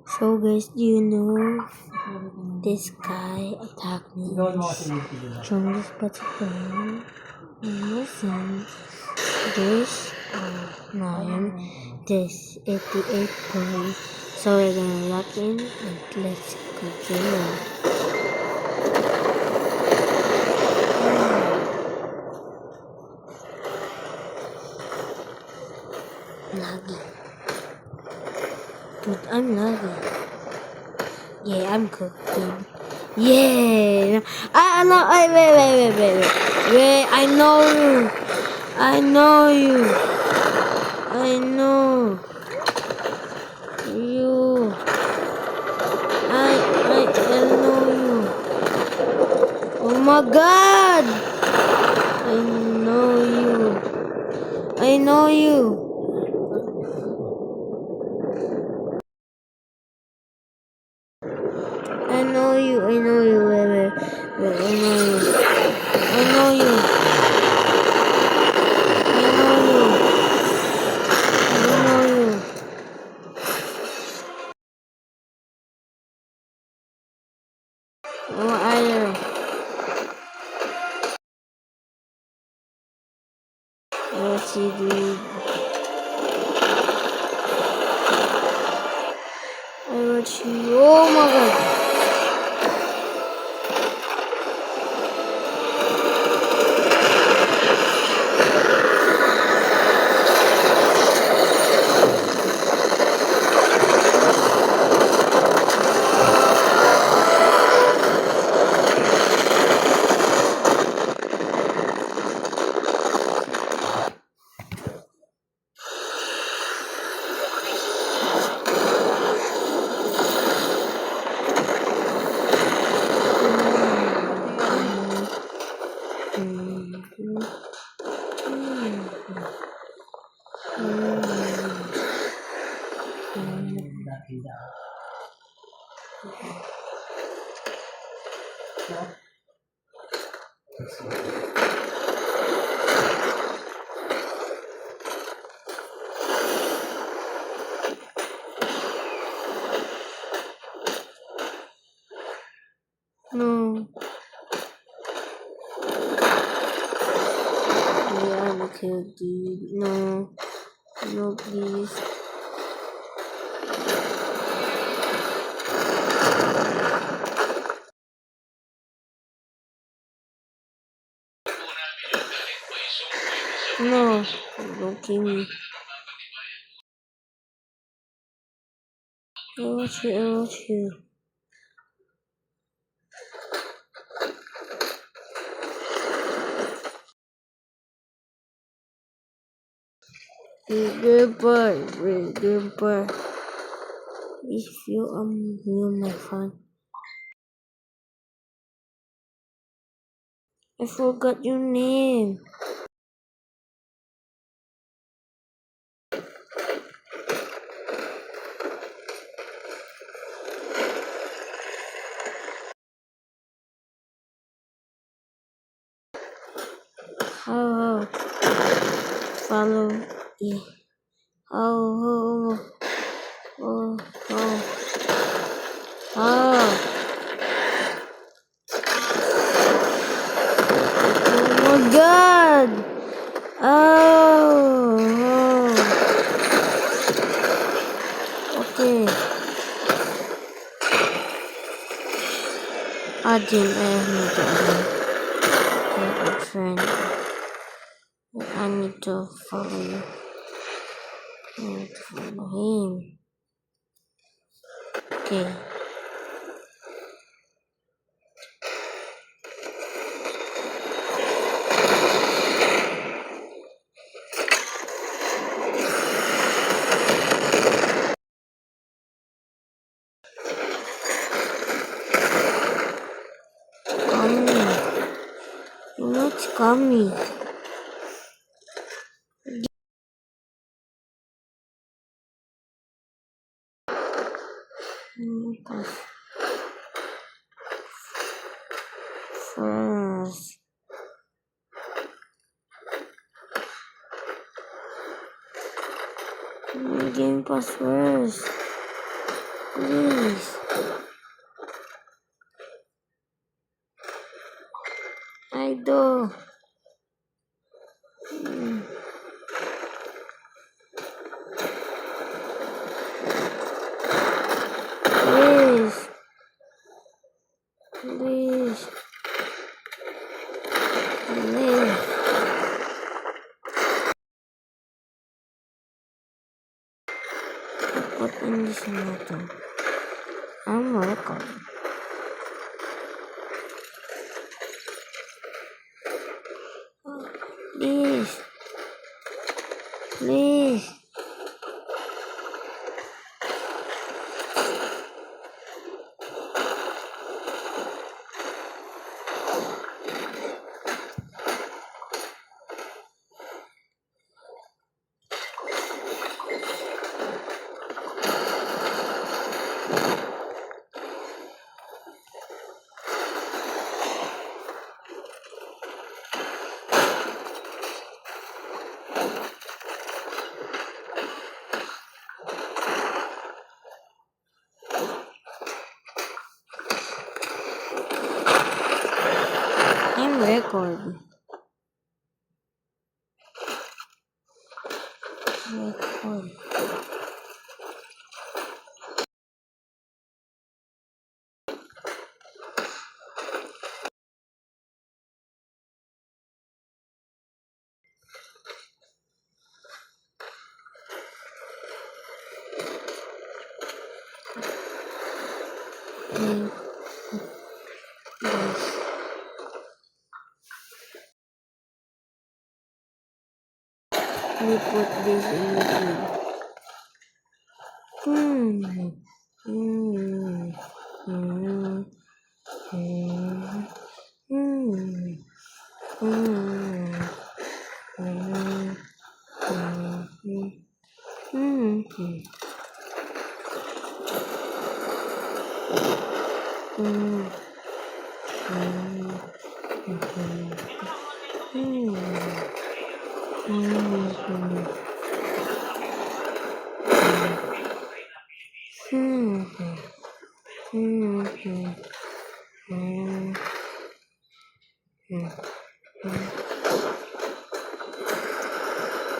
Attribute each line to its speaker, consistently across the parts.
Speaker 1: So guys, do you know this guy attacked me? Strongest particle listen. This 9, this 88 point. So we're gonna lock in and let's continue. Laggy. Dude, I'm laggy. Yeah, I'm cooking. Yeah. I know. Wait. I know you. I know you. I know you. I know you. Oh my God. I know you. I know you. I know you. I know you. Wait. I know you. I know you. I know you. I know you. Oh, I know. What's he doing? I watch you. Oh my God. No. Yeah, I'm okay, dude. No. No, please. No. Don't kill me. I watch you. Goodbye. If you ruin my fun. I forgot your name. How? Follow. Yeah. Oh. Oh my God. Oh. Okay. I need to add a friend. I need to follow you. I need to follow him. Okay. Come. First. Game pass first. Please. Idol. Please. Please. Please. What in this matter? I'm recording. Please. Please. I'm recording. Record. Please. We put this in YouTube.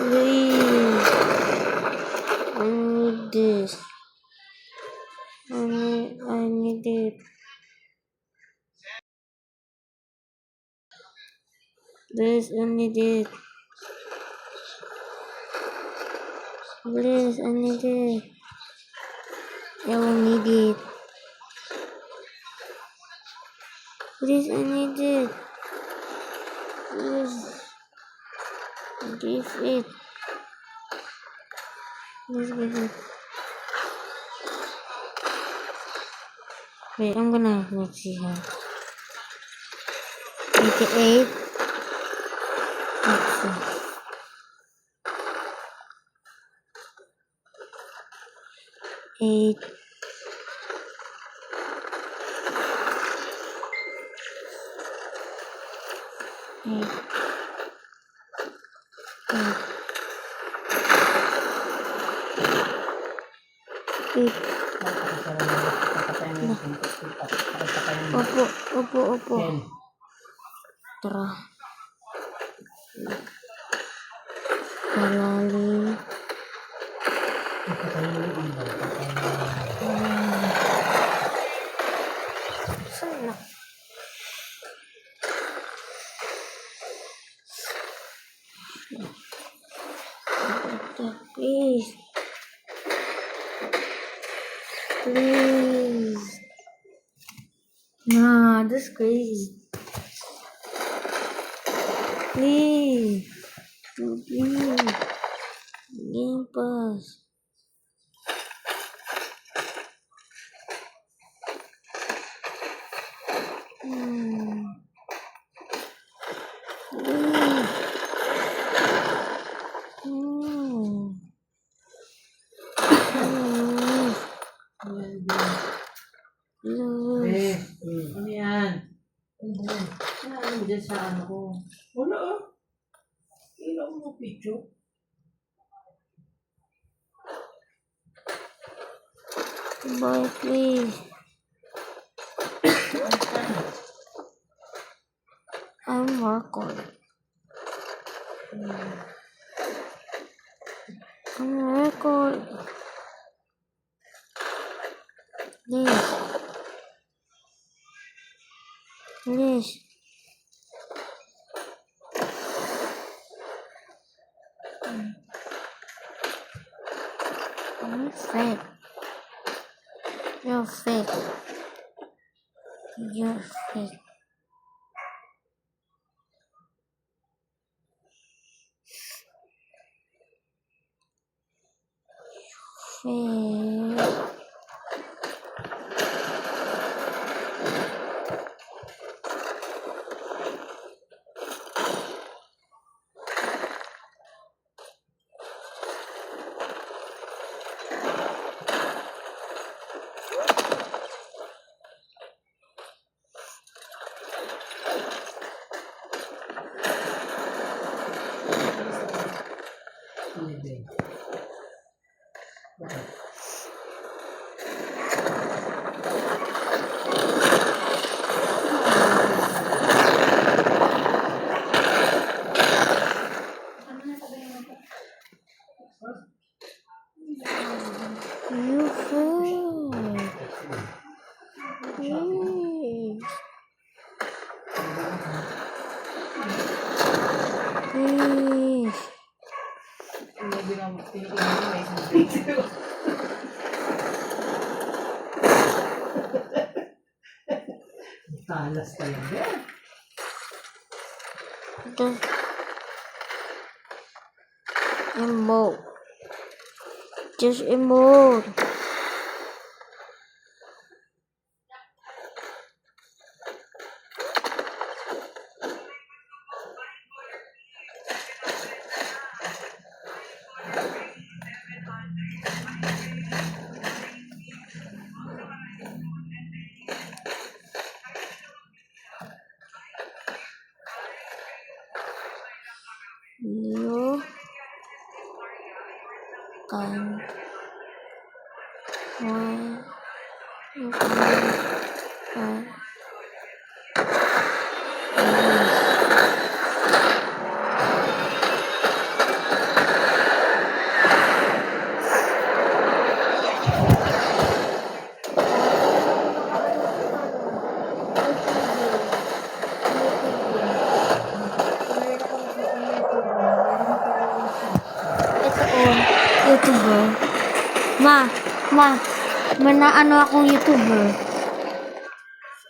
Speaker 1: Please, I need this. I need it. Please, I need it. Please, I need it. I will need it. Please, I need it. Please, give it. Please give it. Wait, I'm gonna let's see how. 88. Let's see. 8. 8. 8. Opo. Tara. Malalim. Sana. Please. Please. Nah, that's crazy. Please. Please. Game Pass.
Speaker 2: Ano yan? Ano dyan sa ano ko? Wala ah. Ilang mo picture?
Speaker 1: Boy, please. I'm working. I'm working. Please. Please. You're fake. You're fake. You're fake. Fake.
Speaker 2: Hindi.
Speaker 1: You fake. Please. Please.
Speaker 2: Talas talaga.
Speaker 1: Just emote. Just emote. You can why you can ito on YouTuber. May naano akong YouTuber.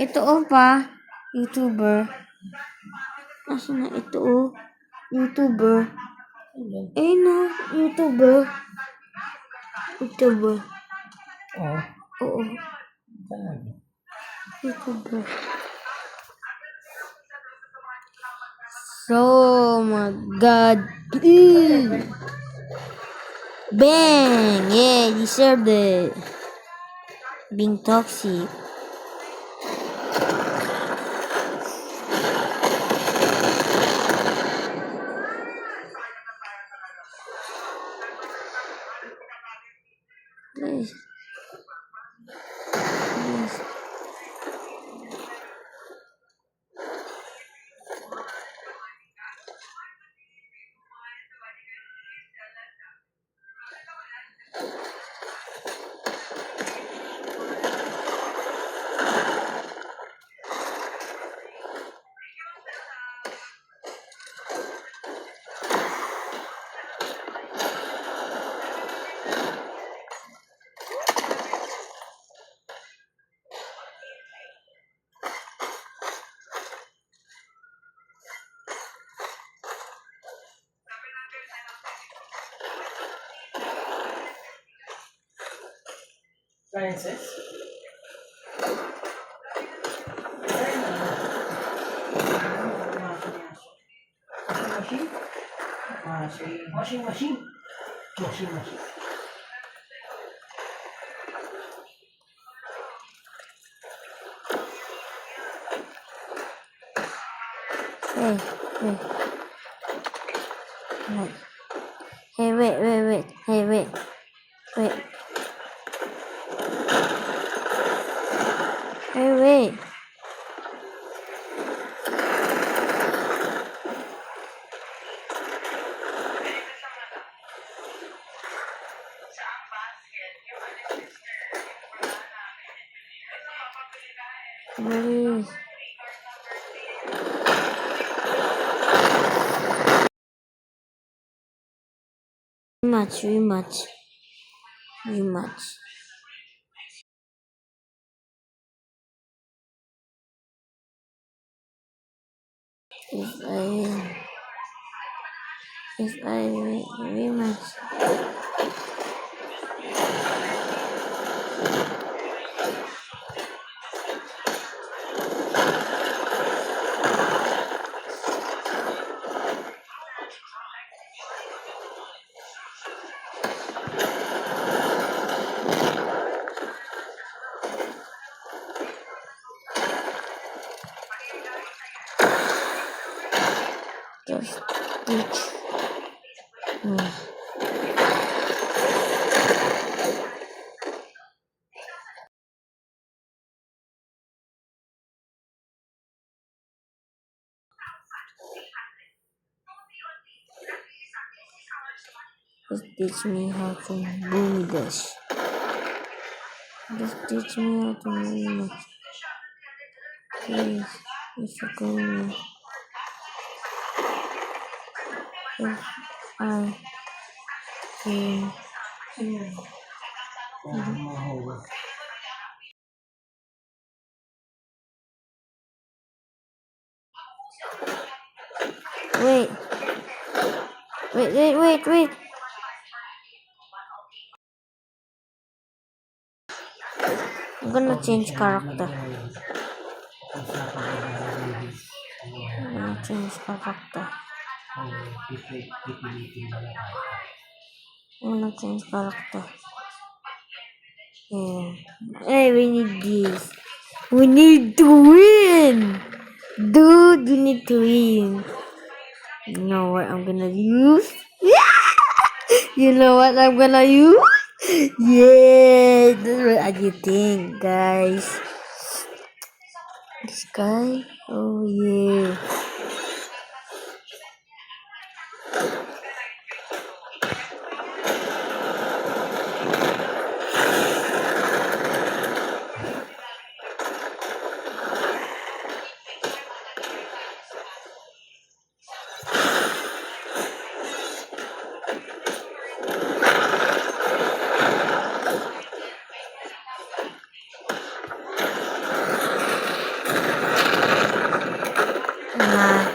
Speaker 1: Ito pa YouTuber. Asa na ito YouTuber. No, YouTuber. YouTuber.
Speaker 2: Oo.
Speaker 1: Oo,
Speaker 2: Talaga.
Speaker 1: YouTuber. Oh my god. Bang! Yeah, deserved it. Being toxic. Please. Please.
Speaker 2: Francis? Washing machine.
Speaker 1: Hey. Hey, wait. Hey, wait. Rematch. If I rematch, just teach me. Just teach me how to do this. Just teach me how to do it. Please, if you can, if I can. Wait. I'm gonna change character. Yeah. Hey, we need this. We need to win! Dude, we need to win. You know what I'm gonna use? You know what I'm gonna use? Yeah, that's what you think, guys. This guy? Oh, yeah. Nah,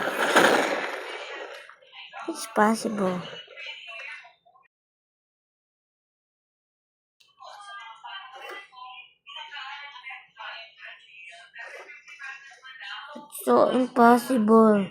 Speaker 1: it's possible. It's so impossible.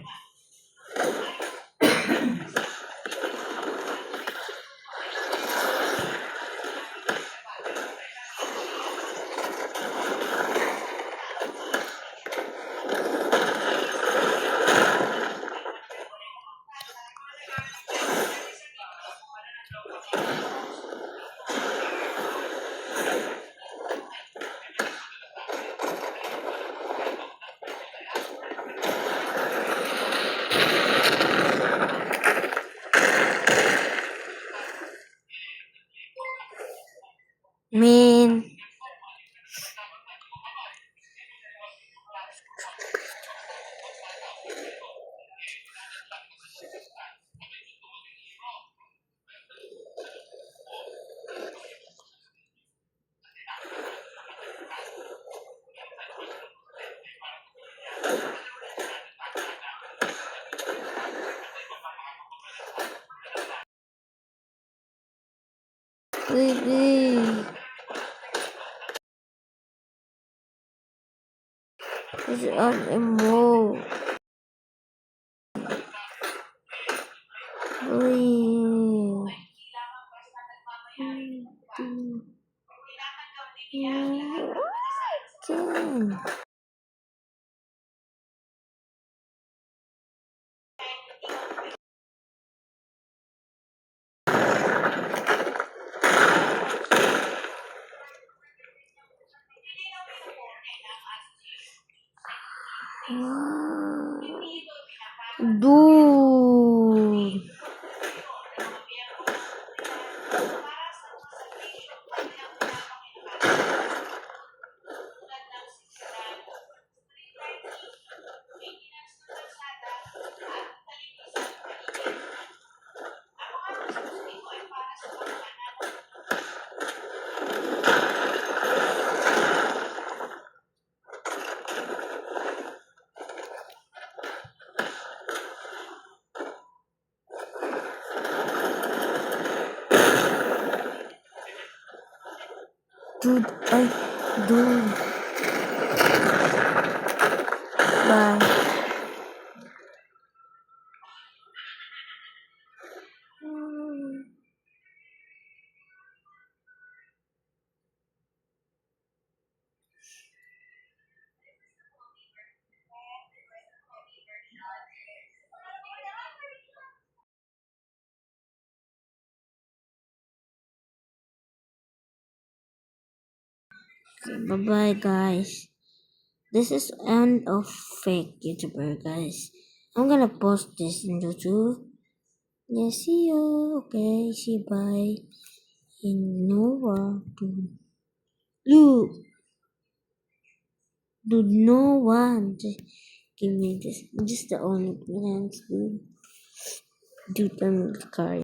Speaker 1: Man. Baby. It's on a move. Dude. Dude, dude. Bye. Bye bye, guys. This is end of fake YouTuber, guys. I'm gonna post this in YouTube. Yeah, see you. Okay, see bye. In Nova, dude. Look, dude, no one. Just give me this. Just the only plans, dude. Dude, I'm the car.